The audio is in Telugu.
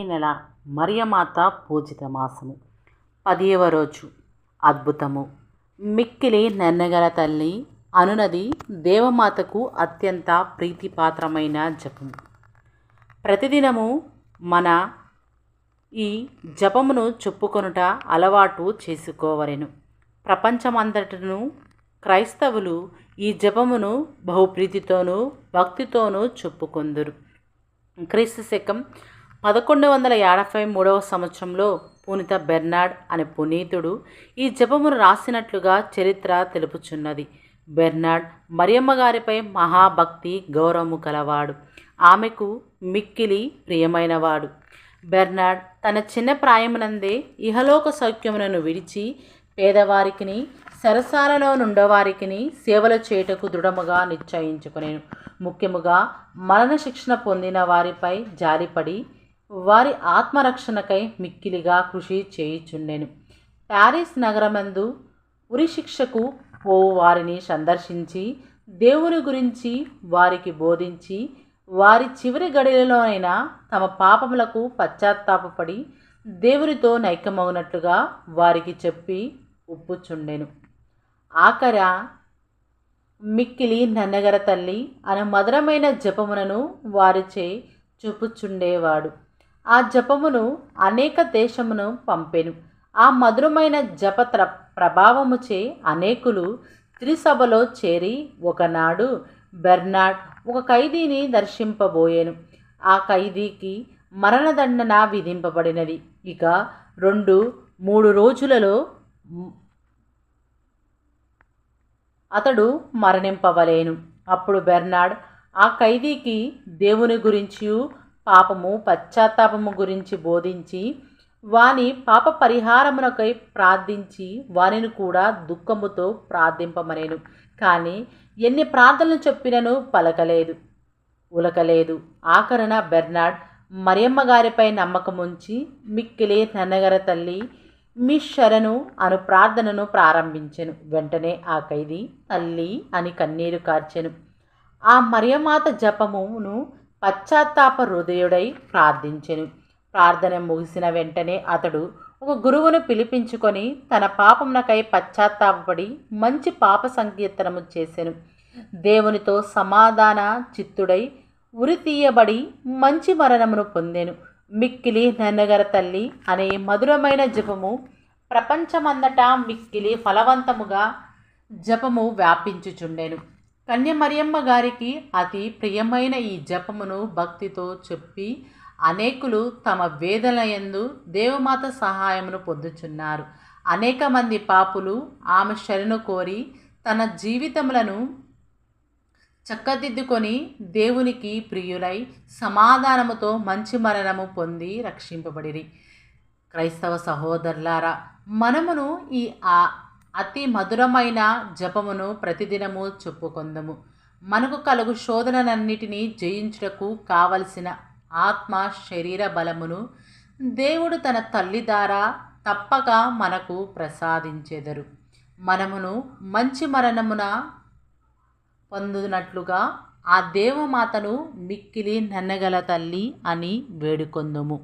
ఈ నెల మరియమాత పూజిత మాసము 10వ రోజు. అద్భుతము. మిక్కిలి నెన్నగల తల్లి అనునది దేవమాతకు అత్యంత ప్రీతిపాత్రమైన జపము. ప్రతిదినము మన ఈ జపమును చెప్పుకొనుట అలవాటు చేసుకోవలెను. ప్రపంచమంతటను క్రైస్తవులు ఈ జపమును బహుప్రీతితోనూ భక్తితోనూ చెప్పుకొందురు. క్రీస్తు శకం 1153 సంవత్సరంలో పునీత బెర్నార్డ్ అనే పునీతుడు ఈ జపమును రాసినట్లుగా చరిత్ర తెలుపుచున్నది. బెర్నార్డ్ మరియమ్మ గారిపై మహాభక్తి గౌరవము కలవాడు. ఆమెకు మిక్కిలి ప్రియమైనవాడు. బెర్నార్డ్ తన చిన్న ప్రాయమునందే ఇహలోక సౌఖ్యములను విడిచి పేదవారికిని సరసాలలో నుండవారికిని సేవలు చేయుటకు దృఢముగా నిశ్చయించుకొనెను. ముఖ్యముగా మరణ శిక్షణ పొందిన వారిపై జాలిపడి వారి ఆత్మరక్షణకై మిక్కిలిగా కృషి చేయుచుండెను. ప్యారిస్ నగరమందు ఉరి శిక్షకు పోవు వారిని సందర్శించి దేవుని గురించి వారికి బోధించి వారి చివరి గడియలలోనైనా తమ పాపములకు పశ్చాత్తాపపడి దేవునితో నైక్యమగునట్లుగా వారికి చెప్పి ఒప్పుచుండెను. ఆఖర మిక్కిలి నన్నగర తల్లి అను మధురమైన జపములను వారిచే చూపుచుండేవాడు. ఆ జపమును అనేక దేశమును పంపెను. ఆ మధురమైన జప ప్రభావముచే అనేకులు త్రిసభలో చేరి ఒకనాడు బెర్నార్డ్ ఒక ఖైదీని దర్శింపబోయెను. ఆ ఖైదీకి మరణదండన విధింపబడినది. ఇక 2-3 రోజులలో అతడు మరణింపవలేను. అప్పుడు బెర్నార్డ్ ఆ ఖైదీకి దేవుని గురించి పాపము పశ్చాత్తాపము గురించి బోధించి వాని పాప పరిహారమునకై ప్రార్థించి వానిని కూడా దుఃఖముతో ప్రార్థింపమనేను. కానీ ఎన్ని ప్రార్థనలు చెప్పినను పలకలేదు, ఉలకలేదు. ఆఖరణ బెర్నార్డ్ మరియమ్మ గారిపై నమ్మకముంచి మిక్కిలి నన్నగర తల్లి మీ శరణు అను ప్రార్థనను ప్రారంభించెను. వెంటనే ఆ ఖైదీ తల్లి అని కన్నీరు కార్చెను. ఆ మరియమాత జపమును పశ్చాత్తాప హృదయుడై ప్రార్థించెను. ప్రార్థన ముగిసిన వెంటనే అతడు ఒక గురువును పిలిపించుకొని తన పాపమునకై పశ్చాత్తాపడి మంచి పాప సంకీర్తనము చేసెను. దేవునితో సమాధాన చిత్తుడై ఉరి తీయబడి మంచి మరణమును పొందెను. మిక్కిలి నన్నగర తల్లి అనే మధురమైన జపము ప్రపంచమంతటా మిక్కిలి ఫలవంతముగా జపము వ్యాపించుచుండెను. కన్య మరియమ్మ గారికి అతి ప్రియమైన ఈ జపమును భక్తితో చెప్పి అనేకులు తమ వేదనయందు దేవమాత సహాయమును పొందుచున్నారు. అనేక మంది పాపులు ఆమె శరణు కోరి తన జీవితములను చక్కదిద్దుకొని దేవునికి ప్రియులై సమాధానముతో మంచి మరణము పొంది రక్షింపబడిరి. క్రైస్తవ సహోదరులారా, మనమును ఈ అతి మధురమైన జపమును ప్రతిదినము చెప్పుకొందము. మనకు కలుగు శోధనలన్నిటినీ జయించుటకు కావలసిన ఆత్మ శరీర బలమును దేవుడు తన తల్లి ద్వారా తప్పక మనకు ప్రసాదించెదరు. మనమును మంచి మరణమున పొందునట్లుగా ఆ దేవమాతను మిక్కిలి నన్నగల తల్లి అని వేడుకొందుము.